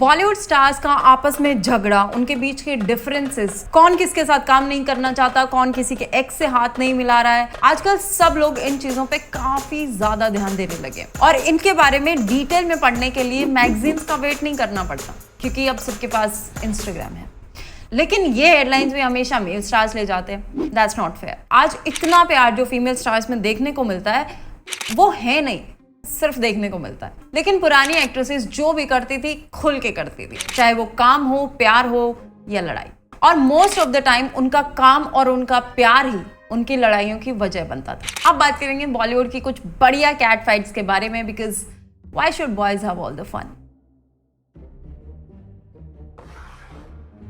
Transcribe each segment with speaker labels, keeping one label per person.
Speaker 1: Bollywood stars का आपस में झगड़ा, उनके बीच के डिफरेंसेस, कौन किसके साथ काम नहीं करना चाहता, कौन किसी के एक्स से हाथ नहीं मिला रहा है, आजकल सब लोग इन चीजों पे काफी ज्यादा ध्यान देने लगे और इनके बारे में डिटेल में पढ़ने के लिए मैगजीन्स का वेट नहीं करना पड़ता क्योंकि अब सबके पास इंस्टाग्राम है। लेकिन ये हेडलाइंस भी हमेशा मेल स्टार्स ले जाते हैं। That's not fair. आज इतना प्यार जो फीमेल स्टार्स में देखने को मिलता है वो है नहीं, सिर्फ देखने को मिलता है। लेकिन पुरानी एक्ट्रेसेस जो भी करती थी खुल के करती थी, चाहे वो काम हो, प्यार हो या लड़ाई। और मोस्ट ऑफ द टाइम उनका काम और उनका प्यार ही उनकी लड़ाइयों की वजह बनता था। अब बात करेंगे बॉलीवुड की कुछ बढ़िया कैट फाइट्स के बारे में, because why should boys have all the fun.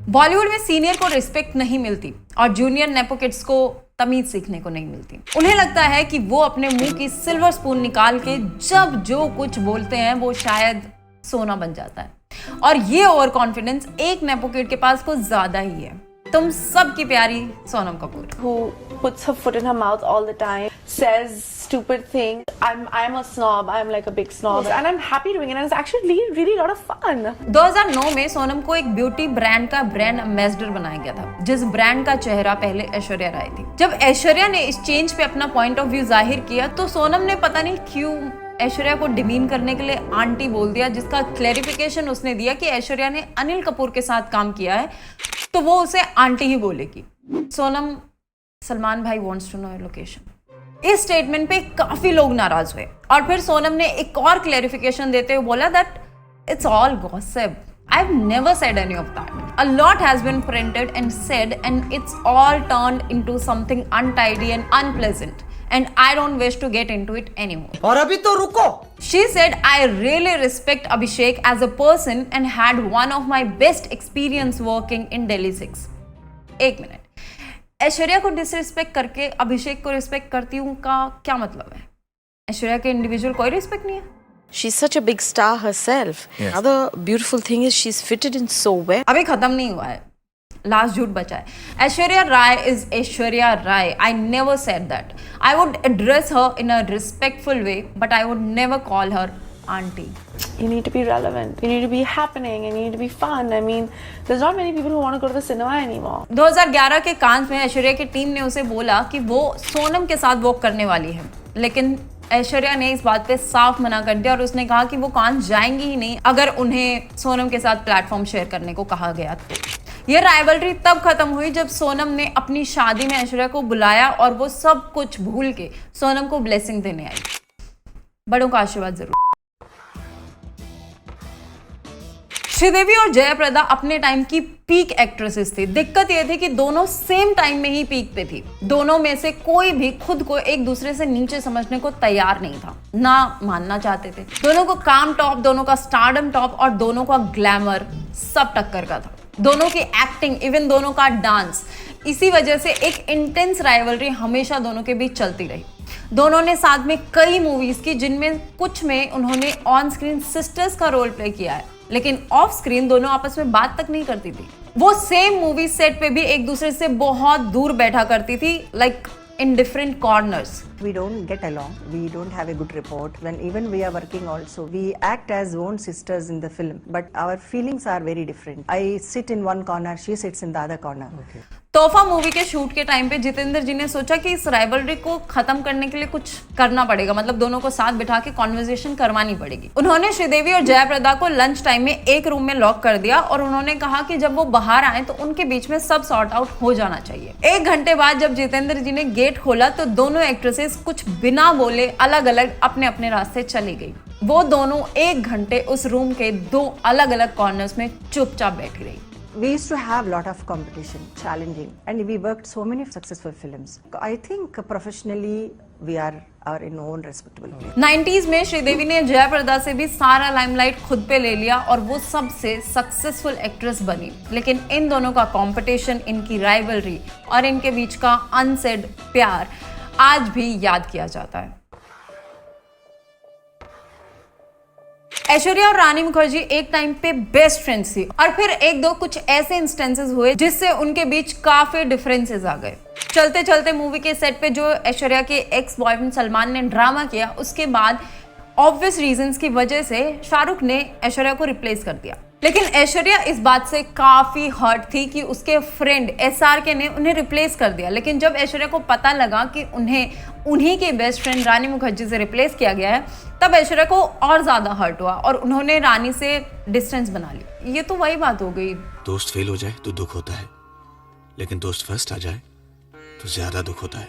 Speaker 1: Bollywood में सीनियर को रिस्पेक्ट नहीं मिलती और जूनियर नेपो किड्स को तमीज सीखने को नहीं मिलती। उन्हें लगता है कि वो अपने मुंह की सिल्वर स्पून निकाल के जब जो कुछ बोलते हैं वो शायद सोना बन जाता है। और ये ओवर कॉन्फिडेंस एक नेपो किड के पास कुछ ज्यादा ही है। तुम सबकी प्यारी Sonam Kapoor,
Speaker 2: who puts her foot in her mouth all the time, says stupid things. I'm a snob. I'm like a big snob, and I'm happy doing it. And it's actually really a lot of fun.
Speaker 1: 2009 में सोनम को एक beauty brand का brand ambassador बनाया गया था, जिस brand का चेहरा पहले ऐश्वर्या राय थी। जब ऐश्वर्या ने इस चेंज पे अपना पॉइंट ऑफ व्यू जाहिर किया तो सोनम ने पता नहीं क्यों ऐश्वर्या को डिमीन करने के लिए आंटी बोल दिया, जिसका क्लैरिफिकेशन उसने दिया कि ऐश्वर्या ने अनिल कपूर के साथ काम किया है तो वो उसे आंटी ही बोलेगी। सोनम, सलमान भाई wants to know your location. इस स्टेटमेंट पे काफी लोग नाराज हुए और फिर सोनम ने एक और क्लैरिफिकेशन देते हुए बोला that it's all gossip, I've never said any of that. A lot has been printed and said and it's all turned into something untidy and unpleasant. And I don't wish to get into it anymore.
Speaker 3: और अभी तो रुको।
Speaker 1: She said, I really respect Abhishek as a person and had one of my best experience working in Delhi 6. एक minute, Aishwarya को disrespect करके अभिषेक को respect करती हूँ का क्या मतलब है? ऐश्वर्या के इंडिविजुअल कोई रिस्पेक्ट नहीं है?
Speaker 4: She's such a big star herself.
Speaker 3: Yes.
Speaker 4: Another beautiful thing is she's fitted in so well.
Speaker 1: अभी खत्म नहीं हुआ है, लास्ट झूठ बचा है। Aishwarya Rai is Aishwarya Rai. I never said that. I would address her in a respectful way but I would never call her aunty.
Speaker 2: You need to be relevant. You need to be happening. And you need to be fun. I mean, there's not many people who want to go to the cinema anymore.
Speaker 1: 2011 के कांस में ऐश्वर्या की team ने उसे बोला कि वो सोनम के साथ वॉक करने वाली है, लेकिन ऐश्वर्या ने इस बात पे साफ मना कर दिया और उसने कहा कि वो कांस जाएंगी ही नहीं अगर उन्हें सोनम के साथ प्लेटफॉर्म शेयर करने को कहा गया तो। ये राइवलरी तब खत्म हुई जब सोनम ने अपनी शादी में ऐश्वर्या को बुलाया और वो सब कुछ भूल के सोनम को ब्लेसिंग देने आई। बड़ों का आशीर्वाद जरूर। श्रीदेवी और जयाप्रदा अपने टाइम की पीक एक्ट्रेसेस थी। दिक्कत यह थी कि दोनों सेम टाइम में ही पीक पे थी। दोनों में से कोई भी खुद को एक दूसरे से नीचे समझने को तैयार नहीं था, ना मानना चाहते थे। दोनों को काम टॉप, दोनों का स्टारडम टॉप और दोनों का ग्लैमर सब टक्कर का था। दोनों की एक्टिंग, इवन दोनों का डांस। इसी वजह से एक इंटेंस राइवलरी हमेशा दोनों के बीच चलती रही। दोनों ने साथ में कई मूवीज की जिनमें कुछ में उन्होंने ऑन स्क्रीन सिस्टर्स का रोल प्ले किया है, लेकिन ऑफ स्क्रीन दोनों आपस में बात तक नहीं करती थी। वो सेम मूवी सेट पे भी एक दूसरे से बहुत दूर बैठा करती थी, like in different corners.
Speaker 5: We don't get along. We don't have a good rapport. When even we are working also, we act as own sisters in the film, but our feelings are very different. I sit in one corner, she sits in the other corner.
Speaker 3: Okay.
Speaker 1: तोहफा movie के shoot के time पे जितेंद्र जी ने सोचा कि इस rivalry को खत्म करने के लिए कुछ करना पड़ेगा, मतलब दोनों को साथ बिठा के कॉन्वर्सेशन करवानी पड़ेगी। उन्होंने श्रीदेवी और जयाप्रदा को लंच टाइम में एक रूम में लॉक कर दिया और उन्होंने कहा कि जब वो बाहर आए तो उनके बीच में सब सॉर्ट आउट हो जाना चाहिए। 1 घंटे बाद जब जितेंद्र जी ने गेट खोला तो दोनों एक्ट्रेसेस कुछ बिना बोले अलग अलग अपने अपने रास्ते चली गई। वो दोनों 1 घंटे उस रूम के 2 अलग अलग कॉर्नर्स में चुपचाप बैठी रही।
Speaker 5: We used to have a lot of competition, challenging, and we worked so many successful films. I think professionally we are our in own respectable place.
Speaker 1: 90s में श्रीदेवी ने जयाप्रदा से भी सारा लाइमलाइट खुद पे ले लिया और वो सबसे सक्सेसफुल एक्ट्रेस बनी। लेकिन इन दोनों का कंपटीशन, इनकी राइवलरी और इनके बीच का अनसेड प्यार आज भी याद किया जाता है। ऐश्वर्या और रानी मुखर्जी एक टाइम पे बेस्ट फ्रेंड्स थी और फिर एक दो कुछ ऐसे इंस्टेंसेस हुए जिससे उनके बीच काफी डिफरेंसेस आ गए। चलते चलते मूवी के सेट पे जो ऐश्वर्या के एक्स बॉयफ्रेंड सलमान ने ड्रामा किया, उसके बाद ऑब्वियस रीजंस की वजह से शाहरुख ने ऐश्वर्या को रिप्लेस कर दिया। लेकिन ऐश्वर्या इस बात से काफी हर्ट थी कि उसके फ्रेंड SRK ने उन्हें रिप्लेस कर दिया। लेकिन जब ऐश्वर्या को पता लगा कि उन्हीं के बेस्ट फ्रेंड रानी मुखर्जी से रिप्लेस किया गया है, तब ऐश्वर्या को और ज्यादा हर्ट हुआ और उन्होंने रानी से डिस्टेंस बना ली। ये तो वही बात हो गई,
Speaker 3: दोस्त फेल हो जाए तो दुख होता है, लेकिन दोस्त फर्स्ट आ जाए तो ज्यादा दुख होता है।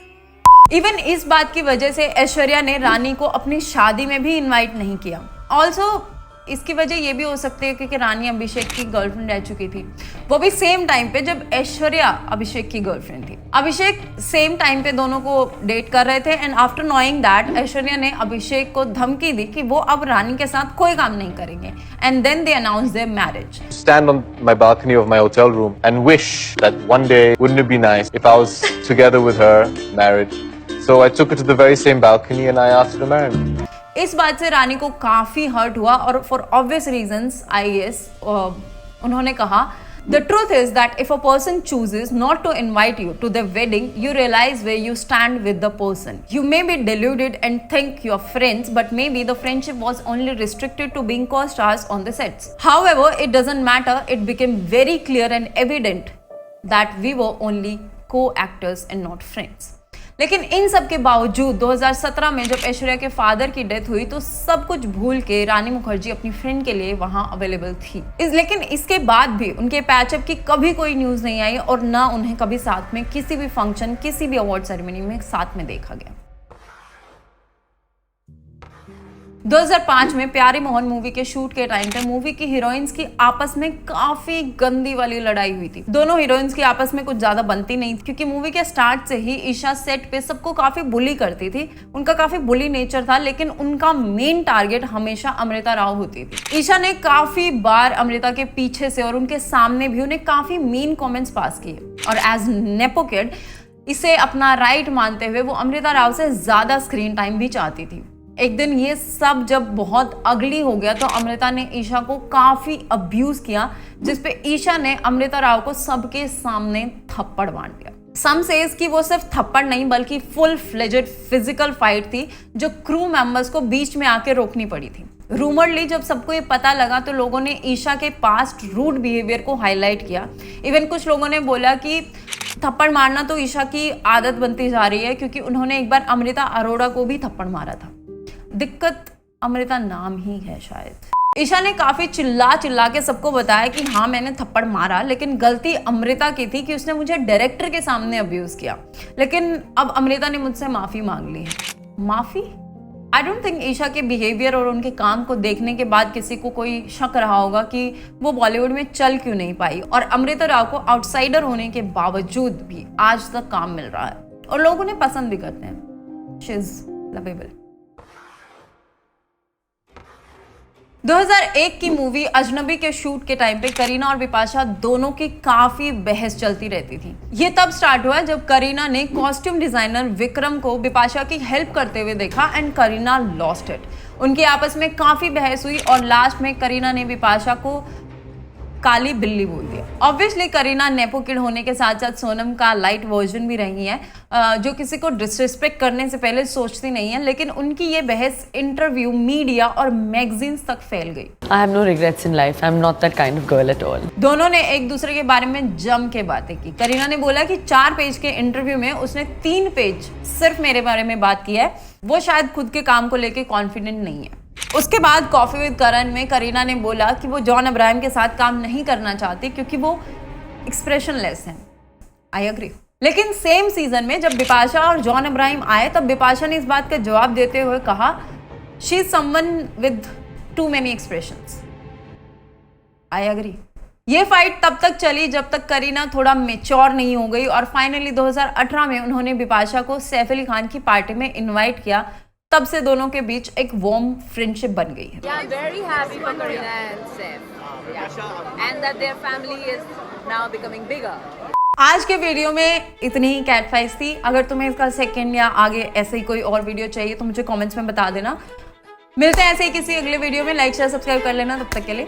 Speaker 1: इवन इस बात की वजह से ऐश्वर्या ने रानी को अपनी शादी में भी इनवाइट नहीं किया। ऑल्सो इसकी वजह ये भी हो सकती है क्योंकि रानी अभिषेक की गर्लफ्रेंड रह चुकी थी, वो भी सेम टाइम पे जब ऐश्वर्या अभिषेक की गर्लफ्रेंड थी। अभिषेक सेम टाइम पे दोनों को डेट कर रहे थे and after knowing that Aishwarya ने अभिषेक को धमकी दी कि वो अब रानी के साथ कोई काम नहीं करेंगे and then they announce their marriage.
Speaker 6: Stand on my balcony of my hotel room and wish that one day wouldn't it be nice if I was together with her, married. So I took her to the very same balcony and I asked her to marry me.
Speaker 1: इस बात से रानी को काफी hurt हुआ और for obvious reasons I guess उन्होंने कहा, the truth is that if a person chooses not to invite you to the wedding, you realise where you stand with the person. You may be deluded and think you are friends, but maybe the friendship was only restricted to being co-stars on the sets. However, it doesn't matter. It became very clear and evident that we were only co-actors and not friends. लेकिन इन सब के बावजूद 2017 में जब ऐश्वर्या के father की death हुई तो सब कुछ भूल के रानी मुखर्जी अपनी फ्रेंड के लिए वहां अवेलेबल थी। लेकिन इसके बाद भी उनके पैचअप की कभी कोई न्यूज नहीं आई और ना उन्हें कभी साथ में किसी भी फंक्शन, किसी भी अवार्ड सेरेमनी में साथ में देखा गया। 2005 में प्यारी मोहन मूवी के शूट के टाइम पे मूवी की हीरोइंस की आपस में काफी गंदी वाली लड़ाई हुई थी। दोनों हीरोइंस की आपस में कुछ ज्यादा बनती नहीं थी क्योंकि मूवी के स्टार्ट से ही ईशा सेट पे सबको काफी बुली करती थी। उनका काफी बुली नेचर था, लेकिन उनका मेन टारगेट हमेशा अमृता राव होती थी। ईशा ने काफी बार अमृता के पीछे से और उनके सामने भी उन्हें काफी मीन कॉमेंट्स पास किए और एज नेपो किड इसे अपना राइट मानते हुए वो अमृता राव से ज्यादा स्क्रीन टाइम भी चाहती थी। एक दिन ये सब जब बहुत अगली हो गया तो अमृता ने ईशा को काफी अब्यूज किया, जिसपे ईशा ने अमृता राव को सबके सामने थप्पड़ मार दिया। सम सेज कि वो सिर्फ थप्पड़ नहीं बल्कि फुल फ्लेजेड फिजिकल फाइट थी जो क्रू मेंबर्स को बीच में आके रोकनी पड़ी थी। रूमरली जब सबको ये पता लगा तो लोगों ने ईशा के पास्ट रूड बिहेवियर को हाईलाइट किया। इवन कुछ लोगों ने बोला कि थप्पड़ मारना तो ईशा की आदत बनती जा रही है क्योंकि उन्होंने एक बार अमृता अरोड़ा को भी थप्पड़ मारा था। दिक्कत अमृता नाम ही है शायद। ईशा ने काफी चिल्ला के सबको बताया कि हाँ मैंने थप्पड़ मारा, लेकिन गलती अमृता की थी कि उसने मुझे डायरेक्टर के सामने अब्यूज किया। लेकिन अब अमृता ने मुझसे माफी मांग ली है। माफी? आई डोंट थिंक ईशा के बिहेवियर और उनके काम को देखने के बाद किसी को कोई शक रहा होगा कि वो बॉलीवुड में चल क्यों नहीं पाई और अमृता राव को आउटसाइडर होने के बावजूद भी आज तक काम मिल रहा है और लोग उन्हें पसंद भी करते हैं। She is lovable. 2001 की मूवी अजनबी के शूट के टाइम पे करीना और बिपाशा दोनों की काफी बहस चलती रहती थी। ये तब स्टार्ट हुआ जब करीना ने कॉस्ट्यूम डिजाइनर विक्रम को बिपाशा की हेल्प करते हुए देखा एंड करीना लॉस्ट इट। उनकी आपस में काफी बहस हुई और लास्ट में करीना ने बिपाशा को काली बिल्ली बोल दिया। ऑब्वियसली करीना नेपो किड होने के साथ साथ सोनम का लाइट वर्जन भी रही है, जो किसी को डिसरिस्पेक्ट करने से पहले सोचती नहीं है, लेकिन उनकी ये बहस इंटरव्यू, मीडिया और मैगजीन्स तक फैल गई।
Speaker 7: I have no regrets in life. I'm not that kind of girl at all.
Speaker 1: दोनों ने एक दूसरे के बारे में जम के बातें की। करीना ने बोला कि 4 पेज के इंटरव्यू में उसने 3 पेज सिर्फ मेरे बारे में बात की है, वो शायद खुद के काम को लेके कॉन्फिडेंट नहीं है। उसके बाद कॉफी विद करण में करीना ने बोला कि वो जॉन अब्राहम के साथ काम नहीं करना चाहती क्योंकि वो एक्सप्रेशनलेस हैं। I agree. लेकिन सेम सीजन में जब बिपाशा और जॉन अब्राहम आए तब बिपाशा ने इस बात का जवाब देते हुए कहा, she is someone with too many expressions. I agree. ये फाइट तब तक चली जब तक करीना थोड़ा मेच्योर नहीं हो गई और फाइनली 2018 में उन्होंने बिपाशा को सैफ अली खान की पार्टी में इनवाइट किया। तब से दोनों के बीच एक वार्म फ्रेंडशिप बन गई है।
Speaker 8: Yeah, I'm very happy for Kareena and Saif. Yeah. And that their family is now becoming bigger.
Speaker 1: आज के वीडियो में इतनी ही कैट फाइट्स थी। अगर तुम्हें इसका सेकंड या आगे ऐसे ही कोई और वीडियो चाहिए तो मुझे कमेंट्स में बता देना। मिलते हैं ऐसे ही किसी अगले वीडियो में। लाइक शेयर सब्सक्राइब कर लेना। तब तक के लिए